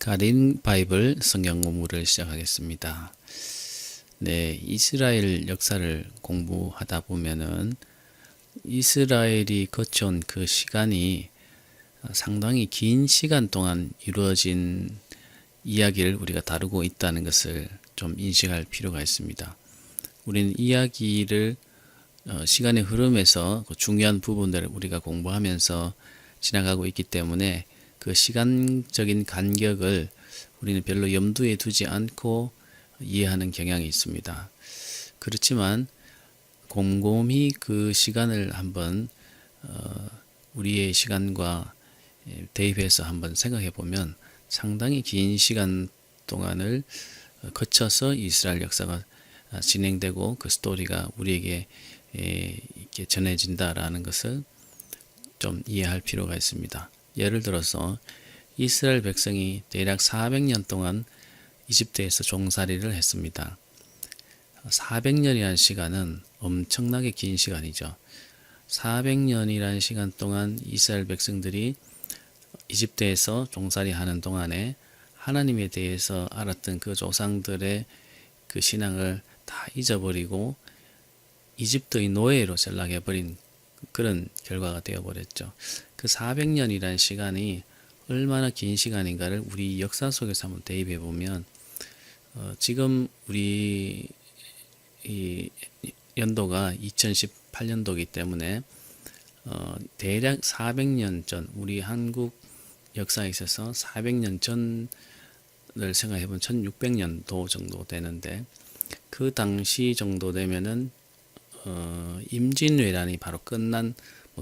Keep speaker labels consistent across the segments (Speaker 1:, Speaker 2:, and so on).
Speaker 1: 가린 바이블 성경 공부를 시작하겠습니다. 네, 이스라엘 역사를 공부하다 보면은 이스라엘이 거쳐온 그 시간이 상당히 긴 시간 동안 이루어진 이야기를 우리가 다루고 있다는 것을 좀 인식할 필요가 있습니다. 우리는 이야기를 시간의 흐름에서 그 중요한 부분들을 우리가 공부하면서 지나가고 있기 때문에 그 시간적인 간격을 우리는 별로 염두에 두지 않고 이해하는 경향이 있습니다. 그렇지만 곰곰이 그 시간을 한번 우리의 시간과 대입해서 한번 생각해 보면 상당히 긴 시간 동안을 거쳐서 이스라엘 역사가 진행되고 그 스토리가 우리에게 이렇게 전해진다라는 것을 좀 이해할 필요가 있습니다. 예를 들어서 이스라엘 백성이 대략 400년 동안 이집트에서 종살이를 했습니다. 400년이라는 시간은 엄청나게 긴 시간이죠. 400년이라는 시간 동안 이스라엘 백성들이 이집트에서 종살이 하는 동안에 하나님에 대해서 알았던 그 조상들의 그 신앙을 다 잊어버리고 이집트의 노예로 전락해버린 그런 결과가 되어버렸죠. 그 400년이라는 시간이 얼마나 긴 시간인가를 우리 역사 속에서 한번 대입해 보면 지금 우리 이 연도가 2018년도이기 때문에 대략 400년 전 우리 한국 역사에 있어서 400년 전을 생각해 보면 1600년도 정도 되는데 그 당시 정도 되면은 임진왜란이 바로 끝난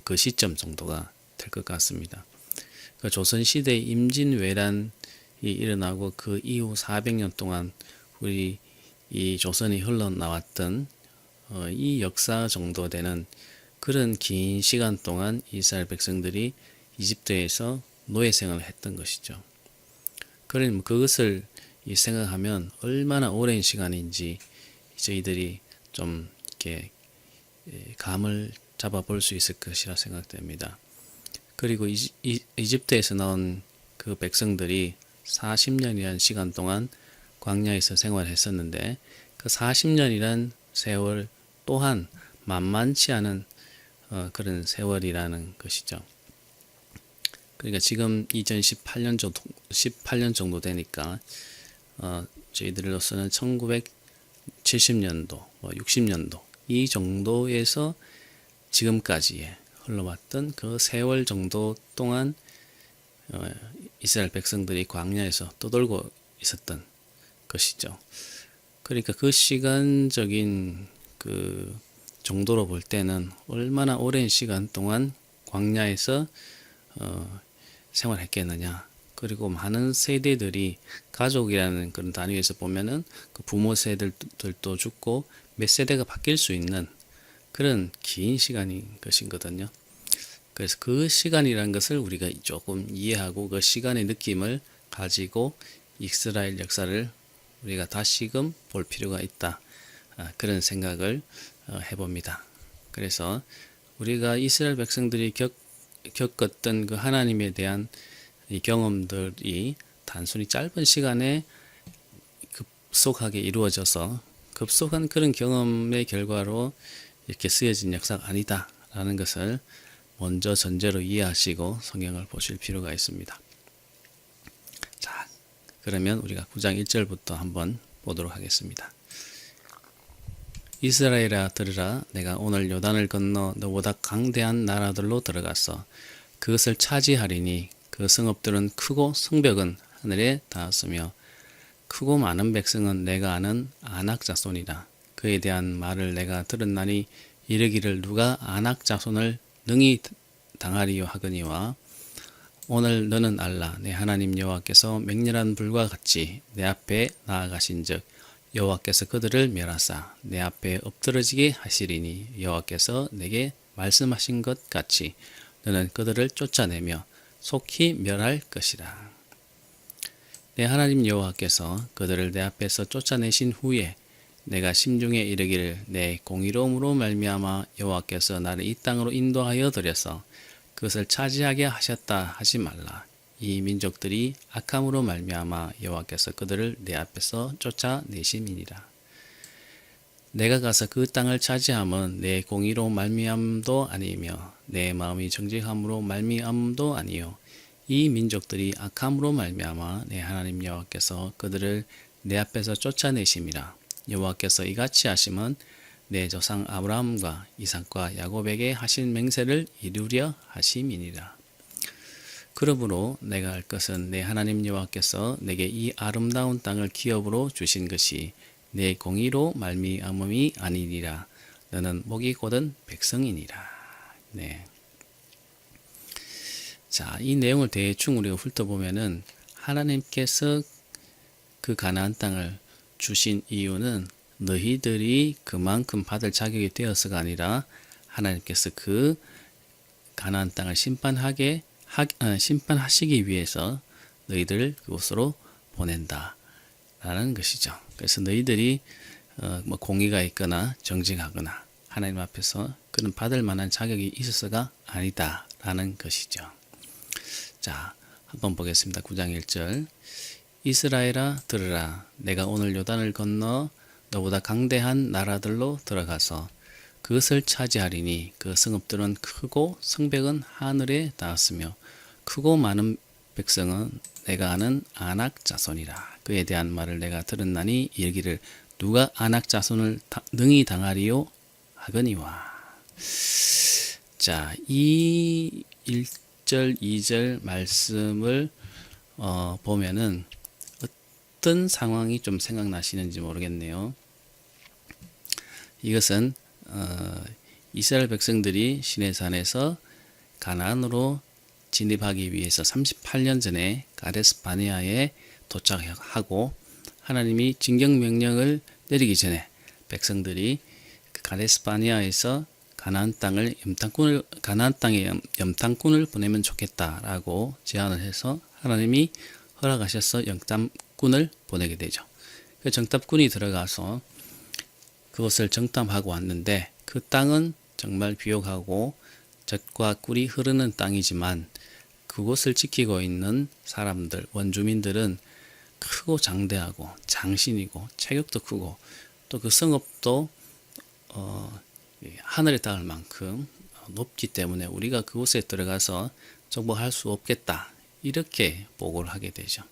Speaker 1: 그 시점 정도가 될 것 같습니다. 그 조선시대 임진왜란이 일어나고 그 이후 400년 동안 우리 이 조선이 흘러나왔던 이 역사 정도 되는 그런 긴 시간 동안 이스라엘 백성들이 이집트에서 노예 생활을 했던 것이죠. 그러면 그것을 생각하면 얼마나 오랜 시간인지 저희들이 좀 이렇게 감을 잡아 볼 수 있을 것이라 생각됩니다. 그리고 이집트에서 나온 그 백성들이 40년이라는 시간 동안 광야에서 생활했었는데 그 40년이란 세월 또한 만만치 않은 그런 세월이라는 것이죠. 그러니까 지금 18년 정도 되니까 저희들로서는 1970년도, 60년도 이 정도에서 지금까지의 흘러왔던 그 세월 정도 동안 이스라엘 백성들이 광야에서 떠돌고 있었던 것이죠. 그러니까 그 시간적인 그 정도로 볼 때는 얼마나 오랜 시간 동안 광야에서 생활했겠느냐. 그리고 많은 세대들이 가족이라는 그런 단위에서 보면은 그 부모 세대들도 죽고 몇 세대가 바뀔 수 있는 그런 긴 시간인 것이거든요. 그래서 그 시간이라는 것을 우리가 조금 이해하고 그 시간의 느낌을 가지고 이스라엘 역사를 우리가 다시금 볼 필요가 있다. 그런 생각을 해봅니다. 그래서 우리가 이스라엘 백성들이 겪었던 그 하나님에 대한 이 경험들이 단순히 짧은 시간에 급속하게 이루어져서 급속한 그런 경험의 결과로 이렇게 쓰여진 역사가 아니다라는 것을 먼저 전제로 이해하시고 성경을 보실 필요가 있습니다. 자, 그러면 우리가 9장 1절부터 한번 보도록 하겠습니다. 이스라엘아 들으라, 내가 오늘 요단을 건너 너보다 강대한 나라들로 들어갔어. 그것을 차지하리니 그 성읍들은 크고 성벽은 하늘에 닿았으며 크고 많은 백성은 내가 아는 아낙 자손이라. 그에 대한 말을 내가 들었나니 이르기를 누가 아낙 자손을 능히 당하리요 하거니와 오늘 너는 알라. 내 하나님 여호와께서 맹렬한 불과 같이 내 앞에 나아가신즉 여호와께서 그들을 멸하사 내 앞에 엎드러지게 하시리니 여호와께서 내게 말씀하신 것 같이 너는 그들을 쫓아내며 속히 멸할 것이라. 내 하나님 여호와께서 그들을 내 앞에서 쫓아내신 후에 내가 심중에 이르기를 내 공의로움으로 말미암아 여호와께서 나를 이 땅으로 인도하여 들여서 그것을 차지하게 하셨다 하지 말라. 이 민족들이 악함으로 말미암아 여호와께서 그들을 내 앞에서 쫓아내심이니라. 내가 가서 그 땅을 차지함은 내 공의로 말미암도 아니며 내 마음이 정직함으로 말미암도 아니요 이 민족들이 악함으로 말미암아 내 하나님 여호와께서 그들을 내 앞에서 쫓아내심이라. 여호와께서 이같이 하심은 내 조상 아브라함과 이삭과 야곱에게 하신 맹세를 이루려 하심이니라. 그러므로 내가 할 것은 내 하나님 여호와께서 내게 이 아름다운 땅을 기업으로 주신 것이 내 공의로 말미암음이 아니니라. 너는 목이 곧은 백성이니라. 네. 자, 이 내용을 대충 우리가 훑어보면은 하나님께서 그 가나안 땅을 주신 이유는 너희들이 그만큼 받을 자격이 되어서가 아니라 하나님께서 그 가나안 땅을 심판하시기 위해서 너희들을 그곳으로 보낸다라는 것이죠. 그래서 너희들이 뭐 공의가 있거나 정직하거나 하나님 앞에서 그런 받을 만한 자격이 있어서가 아니다라는 것이죠. 자, 한번 보겠습니다. 9장 1절. 이스라엘아 들으라. 내가 오늘 요단을 건너 너보다 강대한 나라들로 들어가서 그것을 차지하리니 그 성읍들은 크고 성벽은 하늘에 닿았으며 크고 많은 백성은 내가 아는 아낙 자손이라. 그에 대한 말을 내가 들었나니 이르기를 누가 아낙 자손을 능히 당하리요 하거니와. 자, 이 1절 2절 말씀을 보면은 어떤 상황이 좀 생각나시는지 모르겠네요. 이것은 이스라엘 백성들이 시내산에서 가나안으로 진입하기 위해서 38년 전에 가데스 바네아에 도착하고 하나님이 진격 명령을 내리기 전에 백성들이 그 가데스 바네아에서 가나안 땅에 염탐꾼을 보내면 좋겠다라고 제안을 해서 하나님이 허락하셔서 염탐꾼을 보내게 되죠. 그 정탐꾼이 들어가서 그것을 정탐하고 왔는데 그 땅은 정말 비옥하고 젖과 꿀이 흐르는 땅이지만 그곳을 지키고 있는 사람들, 원주민들은 크고 장대하고 장신이고 체격도 크고 또 그 성읍도 하늘에 닿을 만큼 높기 때문에 우리가 그곳에 들어가서 정복할 수 없겠다. 이렇게 보고를 하게 되죠.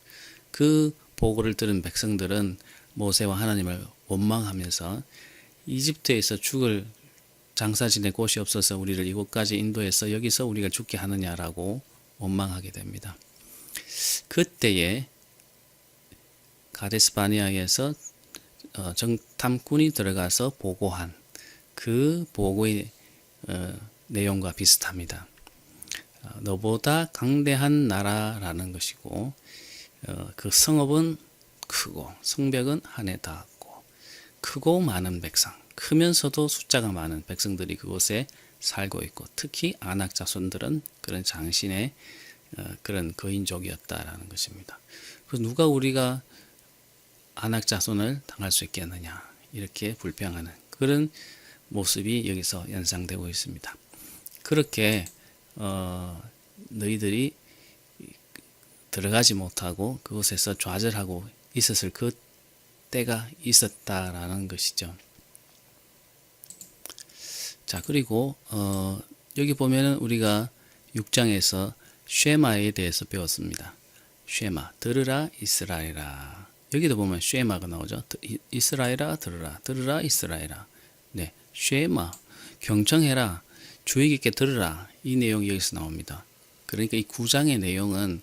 Speaker 1: 그 보고를 들은 백성들은 모세와 하나님을 원망하면서 이집트에서 죽을 장사 지낼 곳이 없어서 우리를 이곳까지 인도해서 여기서 우리가 죽게 하느냐라고 원망하게 됩니다. 그때에 가데스 바네아에서 정탐꾼이 들어가서 보고한 그 보고의 내용과 비슷합니다. 너보다 강대한 나라라는 것이고 그 성읍은 크고 성벽은 하늘에 닿았고 크고 많은 백성, 크면서도 숫자가 많은 백성들이 그곳에 살고 있고 특히 아낙 자손들은 그런 장신의 그런 거인족이었다라는 것입니다. 그래서 누가 우리가 아낙 자손을 당할 수 있겠느냐 이렇게 불평하는 그런 모습이 여기서 연상되고 있습니다. 그렇게 너희들이 들어가지 못하고 그곳에서 좌절하고 있었을 그 때가 있었다라는 것이죠. 자, 그리고 여기 보면은 우리가 6장에서 쉐마에 대해서 배웠습니다. 쉐마, 들으라 이스라엘아. 여기도 보면 쉐마가 나오죠. 이스라엘아 들으라, 들으라 이스라엘아. 네, 쉐마, 경청해라, 주의 깊게 들으라. 이 내용이 여기서 나옵니다. 그러니까 이 9장의 내용은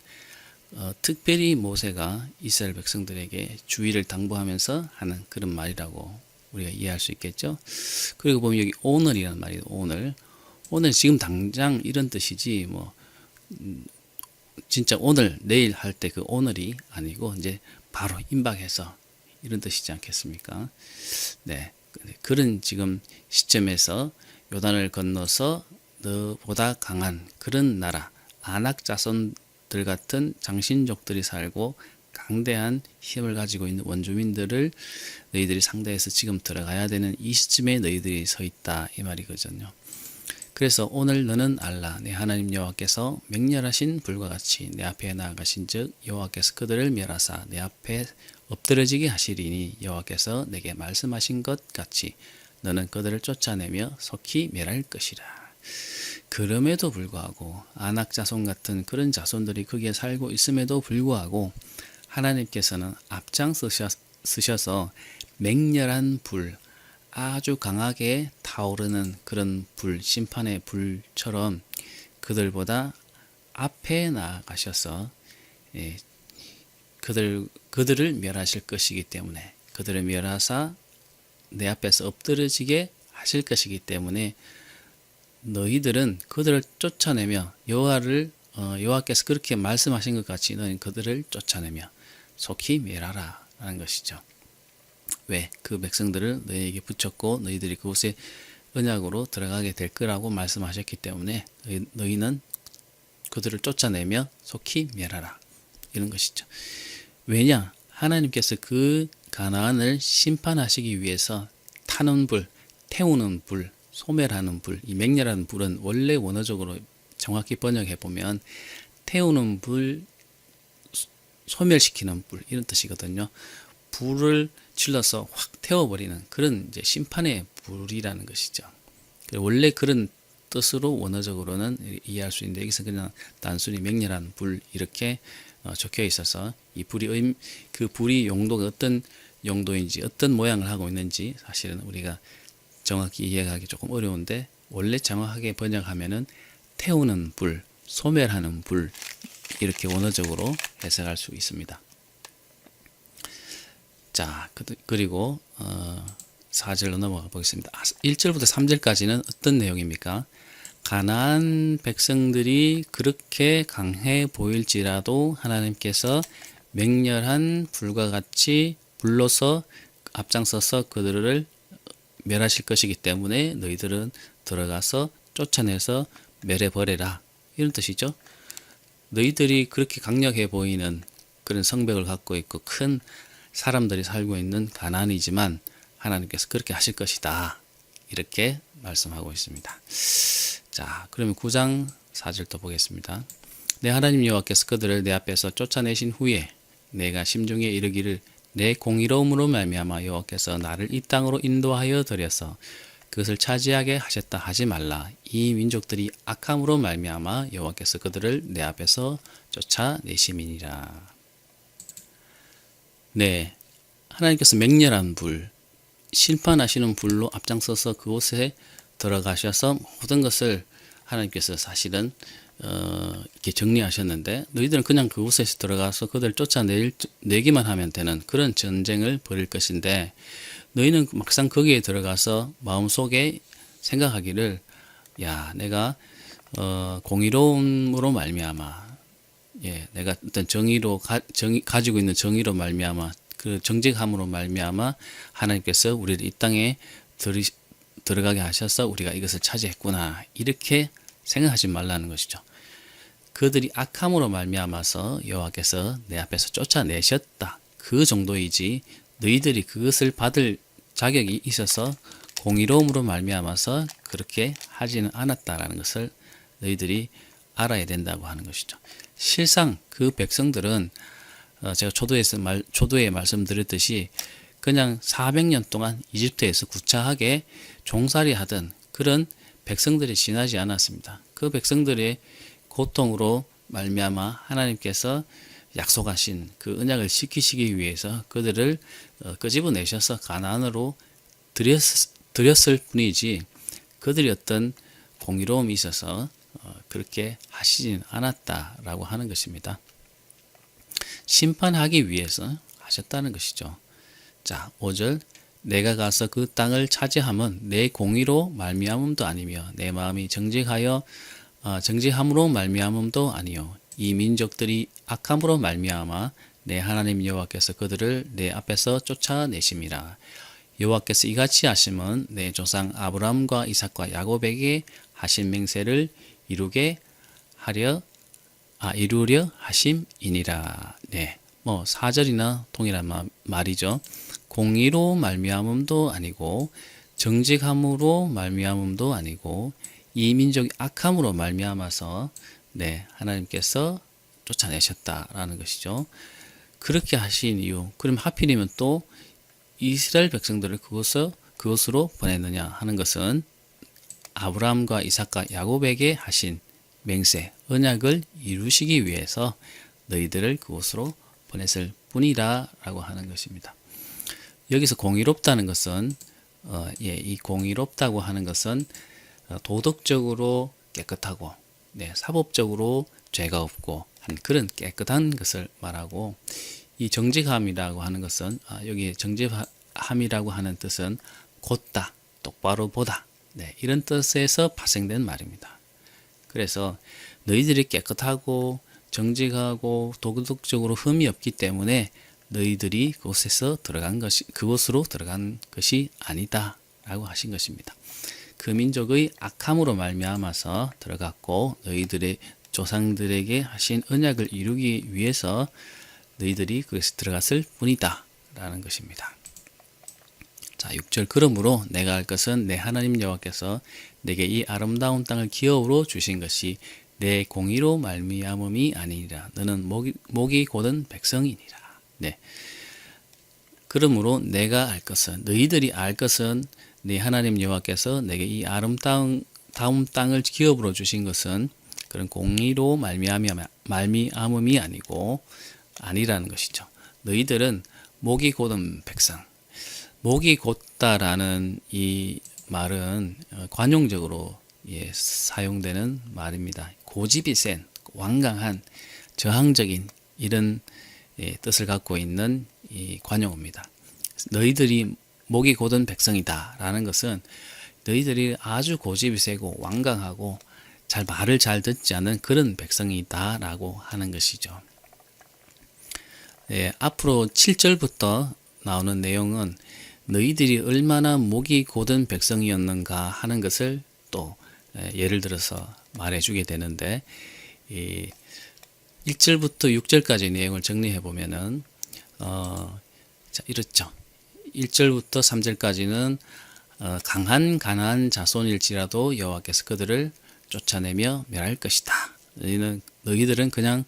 Speaker 1: 특별히 모세가 이스라엘 백성들에게 주의를 당부하면서 하는 그런 말이라고 우리가 이해할 수 있겠죠. 그리고 보면 여기 오늘이라는 말이에요. 오늘 지금 당장 이런 뜻이지 뭐 진짜 오늘 내일 할 때 그 오늘이 아니고 이제 바로 임박해서 이런 뜻이지 않겠습니까? 네, 그런 지금 시점에서 요단을 건너서 너보다 강한 그런 나라 아낙 자손들 같은 장신족들이 살고 강대한 힘을 가지고 있는 원주민들을 너희들이 상대해서 지금 들어가야 되는 이 시점에 너희들이 서 있다 이 말이거든요. 그래서 오늘 너는 알라 내 하나님 여호와께서 맹렬하신 불과 같이 내 앞에 나아가신즉 여호와께서 그들을 멸하사 내 앞에 엎드러지게 하시리니 여호와께서 내게 말씀하신 것 같이 너는 그들을 쫓아내며 속히 멸할 것이라. 그럼에도 불구하고 아낙 자손 같은 그런 자손들이 거기에 살고 있음에도 불구하고 하나님께서는 앞장서셔서 맹렬한 불, 아주 강하게 타오르는 그런 불, 심판의 불처럼 그들보다 앞에 나아가셔서 그들을 멸하실 것이기 때문에 그들을 멸하사 내 앞에서 엎드러지게 하실 것이기 때문에 너희들은 그들을 쫓아내며 여호와께서 그렇게 말씀하신 것 같이 너희는 그들을 쫓아내며 속히 멸하라 라는 것이죠. 왜? 그 백성들을 너희에게 붙였고 너희들이 그곳에 언약으로 들어가게 될 거라고 말씀하셨기 때문에 너희는 그들을 쫓아내며 속히 멸하라 이런 것이죠. 왜냐? 하나님께서 그 가나안을 심판하시기 위해서 타는 불, 태우는 불, 소멸하는 불, 이 맹렬한 불은 원래 원어적으로 정확히 번역해 보면 태우는 불, 소멸시키는 불 이런 뜻이거든요. 불을 질러서 확 태워버리는 그런 이제 심판의 불이라는 것이죠. 원래 그런 뜻으로 원어적으로는 이해할 수 있는데 여기서 그냥 단순히 맹렬한 불 이렇게 적혀 있어서 이 불이 그 불이 용도가 어떤 용도인지 어떤 모양을 하고 있는지 사실은 우리가 정확히 이해하기 조금 어려운데 원래 정확하게 번역하면은 태우는 불, 소멸하는 불 이렇게 원어적으로 해석할 수 있습니다. 자, 그리고 4절로 넘어가 보겠습니다. 1절부터 3절까지는 어떤 내용입니까? 가나안 백성들이 그렇게 강해 보일지라도 하나님께서 맹렬한 불과 같이 불러서 앞장서서 그들을 멸하실 것이기 때문에 너희들은 들어가서 쫓아내서 멸해버려라 이런 뜻이죠. 너희들이 그렇게 강력해 보이는 그런 성벽을 갖고 있고 큰 사람들이 살고 있는 가나안이지만 하나님께서 그렇게 하실 것이다 이렇게 말씀하고 있습니다. 자, 그러면 9장 4절도 보겠습니다. 내 하나님 여호와께서 그들을 내 앞에서 쫓아내신 후에 내가 심중에 이르기를 내 공의로움으로 말미암아 여호와께서 나를 이 땅으로 인도하여 들여서 그것을 차지하게 하셨다 하지 말라. 이 민족들이 악함으로 말미암아 여호와께서 그들을 내 앞에서 쫓아내심이니라. 네, 하나님께서 맹렬한 불, 심판하시는 불로 앞장서서 그곳에 들어가셔서 모든 것을 하나님께서 사실은 이렇게 정리하셨는데 너희들은 그냥 그곳에서 들어가서 그들 쫓아내기만 하면 되는 그런 전쟁을 벌일 것인데 너희는 막상 거기에 들어가서 마음속에 생각하기를 야 내가 공의로움으로 말미암아 내가 어떤 가지고 있는 정의로 말미암아 그 정직함으로 말미암아 하나님께서 우리를 이 땅에 들어가게 하셔서 우리가 이것을 차지했구나 이렇게 생각하지 말라는 것이죠. 그들이 악함으로 말미암아서 여호와께서 내 앞에서 쫓아내셨다 그 정도이지 너희들이 그것을 받을 자격이 있어서 공의로움으로 말미암아서 그렇게 하지는 않았다라는 것을 너희들이 알아야 된다고 하는 것이죠. 실상 그 백성들은 제가 초도에 말씀드렸듯이 그냥 400년 동안 이집트에서 구차하게 종살이 하던 그런 백성들이 지나지 않았습니다. 그 백성들의 고통으로 말미암아 하나님께서 약속하신 그 언약을 지키시기 위해서 그들을 끄집어내셔서 가나안으로 드렸을 뿐이지 그들이 어떤 공의로움이 있어서 그렇게 하시진 않았다라고 하는 것입니다. 심판하기 위해서 하셨다는 것이죠. 자, 5절 내가 가서 그 땅을 차지함은 내 공의로 말미암음도 아니며 내 마음이 정직함으로 말미암음도 아니요 이 민족들이 악함으로 말미암아 내 하나님 여호와께서 그들을 내 앞에서 쫓아내심이라. 여호와께서 이같이 하심은 내 조상 아브라함과 이삭과 야곱에게 하신 맹세를 이루려 하심이니라. 네, 4절이나 동일한 말이죠. 공의로 말미암음도 아니고 정직함으로 말미암음도 아니고 이 민족이 악함으로 말미암아서 하나님께서 쫓아내셨다라는 것이죠. 그렇게 하신 이유, 그럼 하필이면 또 이스라엘 백성들을 그곳으로 보냈느냐 하는 것은 아브라함과 이삭과 야곱에게 하신 맹세, 언약을 이루시기 위해서 너희들을 그곳으로 보냈을 뿐이라 라고 하는 것입니다. 여기서 공의롭다는 것은 이 공의롭다고 하는 것은 도덕적으로 깨끗하고 사법적으로 죄가 없고 한 그런 깨끗한 것을 말하고, 이 정직함이라고 하는 것은 여기 정직함이라고 하는 뜻은 곧다, 똑바로 보다 이런 뜻에서 파생된 말입니다. 그래서 너희들이 깨끗하고 정직하고 도덕적으로 흠이 없기 때문에 너희들이 그곳으로 들어간 것이 아니다 라고 하신 것입니다. 그 민족의 악함으로 말미암아서 들어갔고 너희들의 조상들에게 하신 언약을 이루기 위해서 너희들이 그것에 들어갔을 뿐이다 라는 것입니다. 자, 6절 그러므로 내가 할 것은 내 하나님 여호와께서 내게 이 아름다운 땅을 기업으로 주신 것이 내 공의로 말미암음이 아니니라. 너는 목이 곧은 백성이니라. 그러므로 내가 알 것은, 너희들이 알 것은 내 하나님 여호와께서 내게 이 아름다운 땅을 기업으로 주신 것은 그런 공의로 말미암음이 아니라는 것이죠. 너희들은 목이 곧은 백성. 목이 곧다라는 이 말은 관용적으로 사용되는 말입니다. 고집이 센, 완강한, 저항적인 이런 뜻을 갖고 있는 이 관용어입니다. 너희들이 목이 곧은 백성이다 라는 것은 너희들이 아주 고집이 세고 완강하고 말을 잘 듣지 않는 그런 백성이다 라고 하는 것이죠. 앞으로 7절부터 나오는 내용은 너희들이 얼마나 목이 곧은 백성이었는가 하는 것을 또 예를 들어서 말해주게 되는데, 1절부터 6절까지 내용을 정리해 보면은 이렇죠. 1절부터 3절까지는 강한 가나안 자손일지라도 여호와께서 그들을 쫓아내며 멸할 것이다. 너희들은 그냥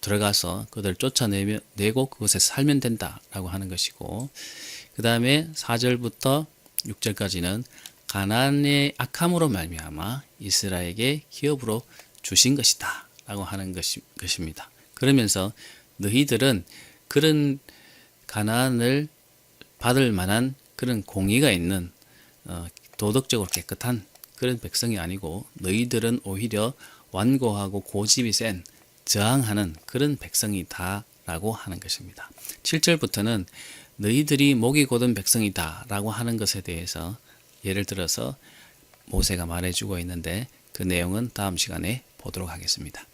Speaker 1: 들어가서 그들을 쫓아내고 그곳에서 살면 된다라고 하는 것이고, 그 다음에 4절부터 6절까지는 가나안의 악함으로 말미암아 이스라엘에게 기업으로 주신 것이다 라고 하는 것입니다. 그러면서 너희들은 그런 가나안을 받을 만한 그런 공의가 있는 도덕적으로 깨끗한 그런 백성이 아니고 너희들은 오히려 완고하고 고집이 센 저항하는 그런 백성이다 라고 하는 것입니다. 7절부터는 너희들이 목이 곧은 백성이다 라고 하는 것에 대해서 예를 들어서 모세가 말해주고 있는데 그 내용은 다음 시간에 보도록 하겠습니다.